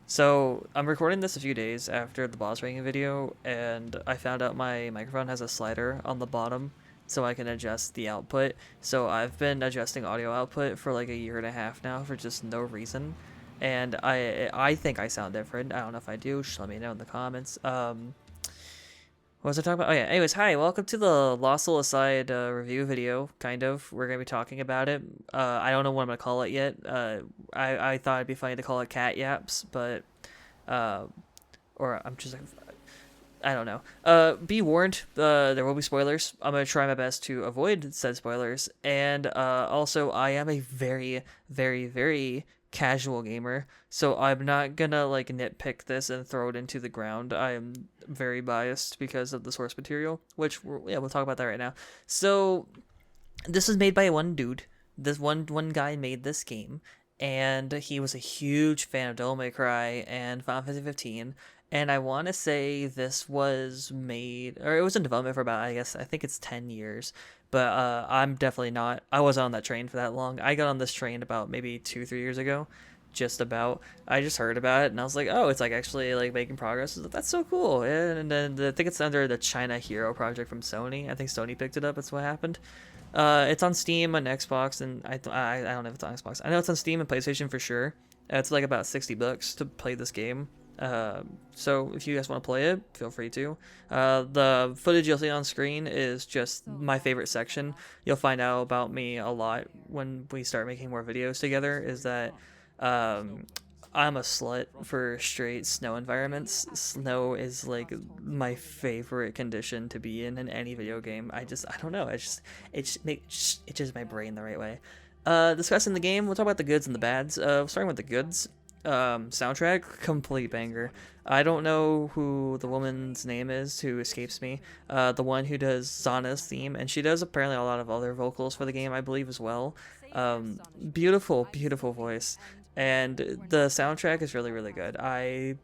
So I'm recording this a few days after the boss ranking video, and I found out my microphone has a slider on the bottom, so I can adjust the output. So I've been adjusting audio output for like a year and a half now for just no reason, and I think I sound different. I don't know if I do. Just let me know in the comments. What was I talking about? Oh yeah. Anyways, hi, welcome to the Lost Soul Aside review video. Kind of. We're gonna be talking about it. I don't know what I'm gonna call it yet. I thought it'd be funny to call it Cat Yaps, but uh, or I'm just like, I don't know. Be warned. There will be spoilers. I'm gonna try my best to avoid said spoilers. And also, I am a very, very, very casual gamer, so I'm not gonna like nitpick this and throw it into the ground. I am very biased because of the source material, which we'll talk about that right now. So this was made by one dude. This one guy made this game, and he was a huge fan of Devil May Cry and Final Fantasy 15. And I want to say this was made, or it was in development for about, I think it's 10 years. But I'm definitely not. I wasn't on that train for that long. I got on this train about maybe 2, 3 years ago, just about. I just heard about it and I was like, oh, it's like actually like making progress. That's so cool. And then I think it's under the China Hero project from Sony. I think Sony picked it up. That's what happened. It's on Steam and Xbox, and I don't know if it's on Xbox. I know it's on Steam and PlayStation for sure. It's like about $60 to play this game. So if you guys want to play it, feel free to. The footage you'll see on screen is just my favorite section. You'll find out about me a lot when we start making more videos together. Is that I'm a slut for straight snow environments. Snow is like my favorite condition to be in any video game. I don't know. It just my brain the right way. Discussing the game, we'll talk about the goods and the bads. Starting with the goods. Soundtrack, complete banger. I don't know who the woman's name is who escapes me. The one who does Zana's theme, and she does apparently a lot of other vocals for the game, I believe, as well. Beautiful, beautiful voice. And the soundtrack is really, really good. I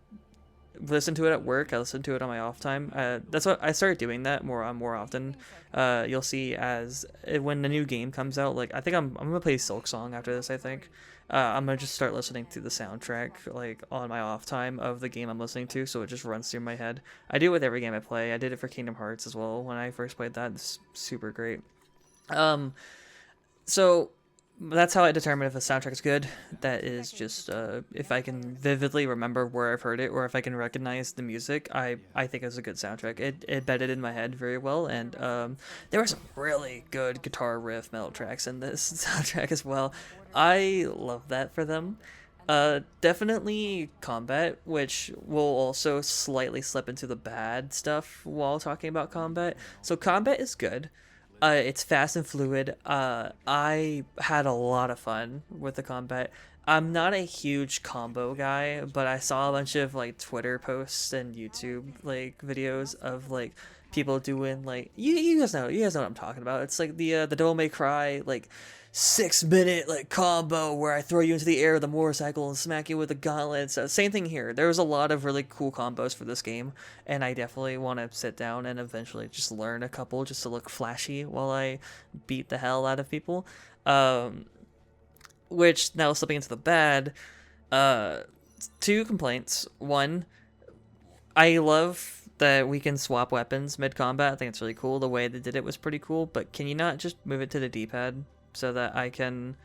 listen to it at work. I listen to it on my off time. That's what I started doing that more often. You'll see as when the new game comes out. Like I think I'm gonna play Silk Song after this. I think I'm gonna just start listening to the soundtrack like on my off time of the game I'm listening to, so it just runs through my head. I do it with every game I play. I did it for Kingdom Hearts as well when I first played that. It's super great. So that's how I determine if a soundtrack is good. That is just if I can vividly remember where I've heard it, or if I can recognize the music. I think it's a good soundtrack. It bedded in my head very well, and there were some really good guitar riff metal tracks in this soundtrack as well. I love that for them. Definitely combat, which will also slightly slip into the bad stuff while talking about combat. So combat is good. It's fast and fluid. I had a lot of fun with the combat. I'm not a huge combo guy, but I saw a bunch of like Twitter posts and YouTube like videos of like people doing like you guys know what I'm talking about. It's like the Devil May Cry like 6 minute like combo where I throw you into the air with a motorcycle and smack you with a gauntlet. So same thing here. There was a lot of really cool combos for this game, and I definitely want to sit down and eventually just learn a couple just to look flashy while I beat the hell out of people. Which now slipping into the bad, uh, two complaints. One, I love that we can swap weapons mid combat. I think it's really cool. The way they did it was pretty cool. But can you not just move it to the D-pad so that I can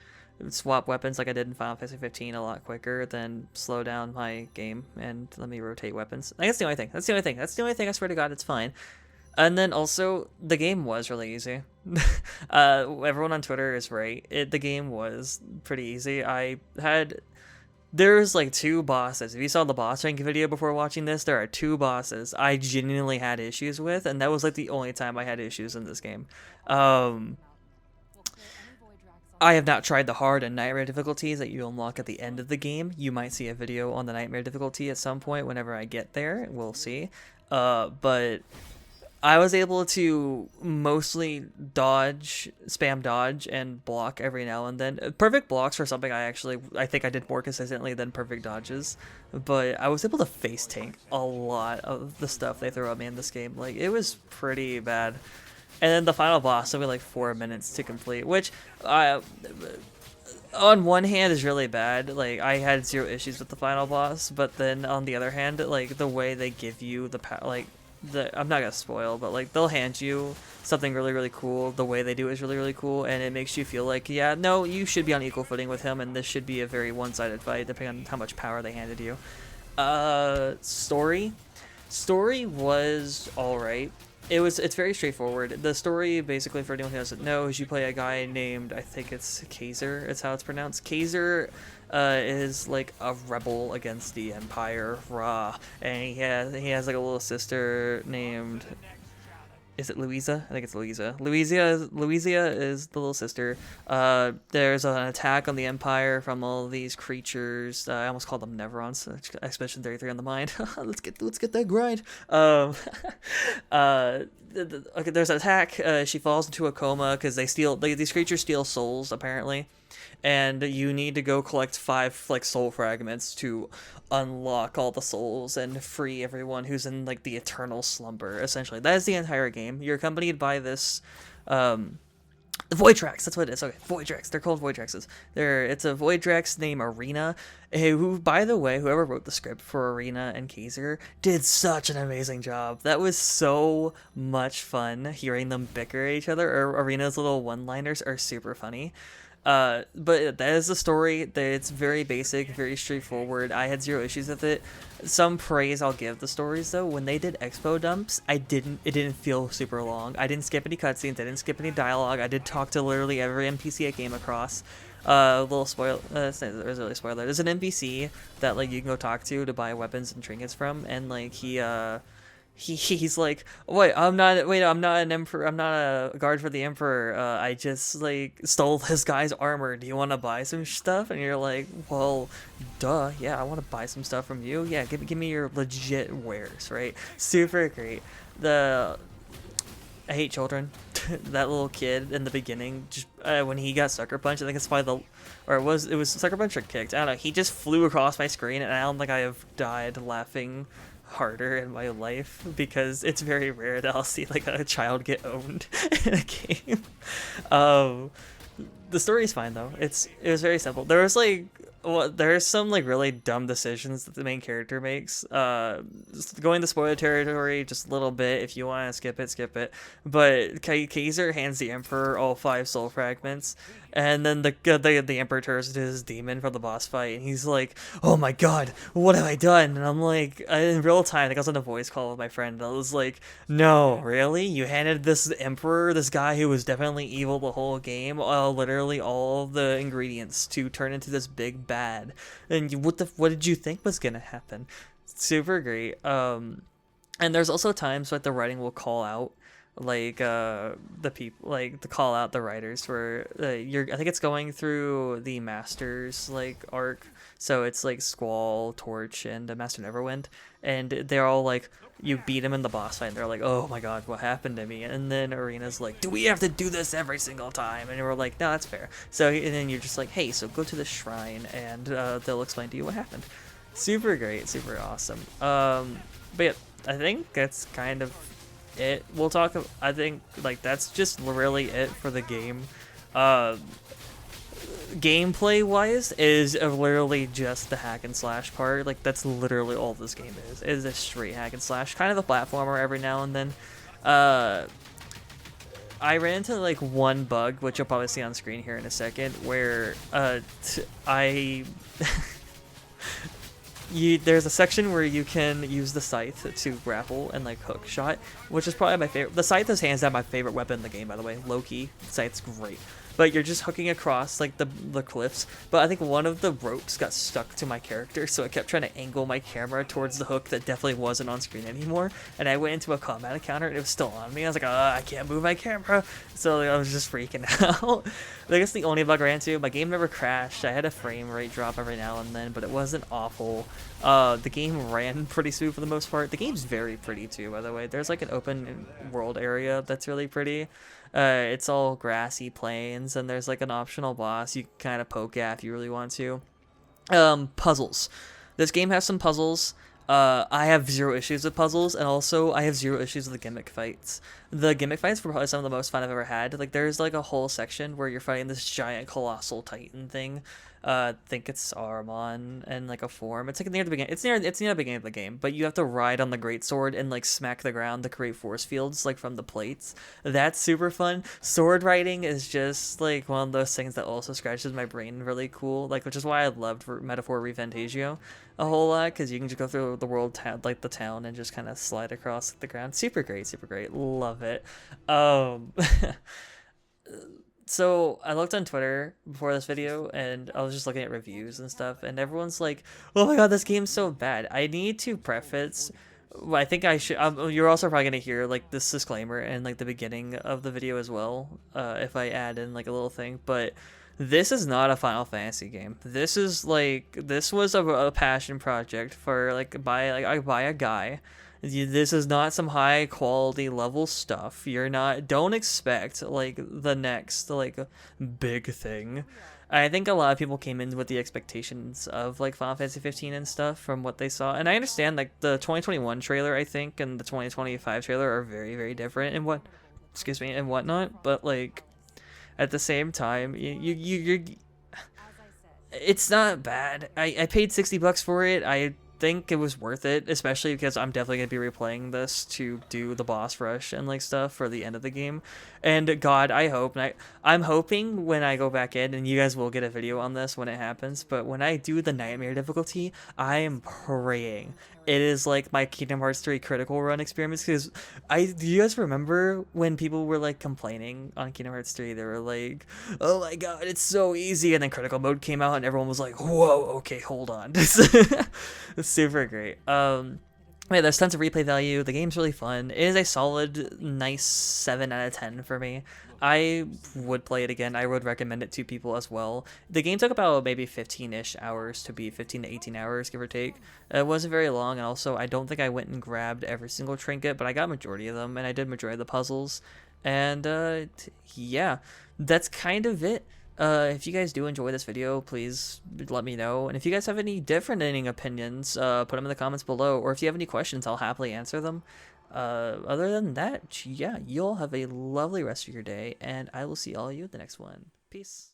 swap weapons like I did in Final Fantasy 15 a lot quicker than slow down my game and let me rotate weapons? Like, that's the only thing. That's the only thing. That's the only thing. I swear to God, it's fine. And then also, the game was really easy. Everyone on Twitter is right. The game was pretty easy. There's like two bosses. If you saw the boss rank video before watching this, there are two bosses I genuinely had issues with, and that was like the only time I had issues in this game. I have not tried the hard and nightmare difficulties that you unlock at the end of the game. You might see a video on the nightmare difficulty at some point whenever I get there. We'll see. But I was able to mostly spam dodge, and block every now and then. Perfect blocks for something I think I did more consistently than perfect dodges. But I was able to face tank a lot of the stuff they throw at me in this game. Like, it was pretty bad. And then the final boss took me like 4 minutes to complete, which On one hand is really bad. Like I had zero issues with the final boss, but then on the other hand, like the way they give you the like the I'm not gonna spoil, but like they'll hand you something really really cool. The way they do it is really really cool, and it makes you feel like yeah, no, you should be on equal footing with him, and this should be a very one-sided fight depending on how much power they handed you. Story. Story was alright. It's very straightforward. The story, basically, for anyone who doesn't know, is you play a guy named, I think it's Kaiser, it's how it's pronounced. Kaiser is like a rebel against the Empire, Ra, and he has like a little sister named, is it Louisa? I think it's Louisa. Louisa is the little sister. There's an attack on the Empire from all these creatures. I almost called them Neverons. Expedition 33 on the mind. let's get that grind. Okay, there's an attack. She falls into a coma because these creatures steal souls apparently, and you need to go collect 5 like soul fragments to unlock all the souls and free everyone who's in like the eternal slumber. Essentially, that is the entire game. You're accompanied by this the Voidrex, that's what it is. Okay, Voidrex. They're called Voidrexes. It's a Voidrex named Arena, who, by the way, whoever wrote the script for Arena and Kaiser did such an amazing job. That was so much fun hearing them bicker at each other. Arena's little one-liners are super funny. But that is the story. It's very basic, very straightforward. I had zero issues with it. Some praise I'll give the stories though. When they did expo dumps, it didn't feel super long. I didn't skip any cutscenes. I didn't skip any dialogue. I did talk to literally every NPC I came across. Little spoil. There's really a spoiler. There's an NPC that like you can go talk to buy weapons and trinkets from, and like he's like, I'm not an emperor, I'm not a guard for the emperor, I just like stole this guy's armor, do you want to buy some stuff? And you're like, well, duh, yeah, I want to buy some stuff from you, yeah, give me your legit wares, right? Super great. I hate children. That little kid in the beginning, just when he got sucker punched, I think it's probably it was sucker punch or kicked, I don't know, he just flew across my screen, and I don't think I have died laughing harder in my life, because it's very rare that I'll see like a child get owned in a game. The story is fine though. It was very simple. There's some like really dumb decisions that the main character makes. Just going to spoiler territory just a little bit. If you want to skip it. But Kaiser hands the Emperor all 5 soul fragments, and then the Emperor turns into his demon for the boss fight, and he's like, "Oh my God, what have I done?" And I'm like, in real time, I think I was on a voice call with my friend. I was like, "No, really? You handed this Emperor, this guy who was definitely evil the whole game, literally all of the ingredients to turn into this big bad, and what did you think was gonna happen?" Super great. And there's also times like the writing will call out like the people, like to call out the writers for I think it's going through the Masters like arc, so it's like Squall, Torch, and Master Neverwind, and they're all like, you beat him in the boss fight, and they're like, "Oh my God, what happened to me?" And then Arena's like, "Do we have to do this every single time?" And we're like, "No, that's fair." So and then you're just like, "Hey, so go to the shrine, and they'll explain to you what happened." Super great, super awesome. But yeah, I think that's kind of it. I think like that's just really it for the game. Gameplay wise is literally just the hack and slash part. Like that's literally all this game is. It is a straight hack and slash, kind of a platformer every now and then. I ran into like one bug, which you'll probably see on screen here in a second, where there's a section where you can use the scythe to grapple and like hook shot, which is probably my favorite. The scythe is hands down my favorite weapon in the game, by the way. Low-key, scythe's great. But you're just hooking across like the cliffs. But I think one of the ropes got stuck to my character, so I kept trying to angle my camera towards the hook that definitely wasn't on screen anymore. And I went into a combat encounter and it was still on me. I was like, I can't move my camera. So like, I was just freaking out. I guess the only bug I ran into, my game never crashed. I had a frame rate drop every now and then, but it wasn't awful. The game ran pretty smooth for the most part. The game's very pretty too, by the way. There's like an open world area that's really pretty. It's all grassy plains, and there's like an optional boss you kind of poke at if you really want to. Puzzles. This game has some puzzles. I have zero issues with puzzles, and also I have zero issues with the gimmick fights. The gimmick fights were probably some of the most fun I've ever had. Like, there's like a whole section where you're fighting this giant colossal titan thing. I think it's Saruman and like a form. It's like near the beginning. It's near the beginning of the game, but you have to ride on the great sword and like smack the ground to create force fields like from the plates. That's super fun. Sword riding is just like one of those things that also scratches my brain really cool. Like, which is why I loved Metaphor Refantasio a whole lot, because you can just go through the world like the town and just kind of slide across the ground. Super great, super great. Love it. um So I looked on Twitter before this video, and I was just looking at reviews and stuff, and everyone's like, oh my god, this game's so bad. I need to preface, well, I think I should, you're also probably gonna hear like this disclaimer in like the beginning of the video as well, if I add in like a little thing, but this is not a Final Fantasy game. This was a passion project for like by a guy. This is not some high quality level stuff. Don't expect like the next like big thing. I think a lot of people came in with the expectations of like Final Fantasy 15 and stuff from what they saw. And I understand like the 2021 trailer, I think, and the 2025 trailer are very, very different and whatnot, but like at the same time, you're it's not bad. I paid $60 for it. I think it was worth it, especially because I'm definitely gonna be replaying this to do the boss rush and like stuff for the end of the game. And God, I hope, and I'm hoping when I go back in, and you guys will get a video on this when it happens, but when I do the nightmare difficulty, I am praying it is like my Kingdom Hearts 3 critical run experience, because do you guys remember when people were like complaining on Kingdom Hearts 3? They were like, oh my god, it's so easy, and then critical mode came out and everyone was like, whoa, okay, hold on. It's super great. Yeah, there's tons of replay value. The game's really fun. It is a solid, nice 7 out of 10 for me. I would play it again. I would recommend it to people as well. The game took about maybe 15-ish hours to beat, 15 to 18 hours, give or take. It wasn't very long, and also I don't think I went and grabbed every single trinket, but I got majority of them, and I did majority of the puzzles. And yeah, that's kind of it. If you guys do enjoy this video, please let me know. And if you guys have any different ending opinions, put them in the comments below. Or if you have any questions, I'll happily answer them. Other than that, yeah, you'll have a lovely rest of your day, and I will see all of you at the next one. Peace.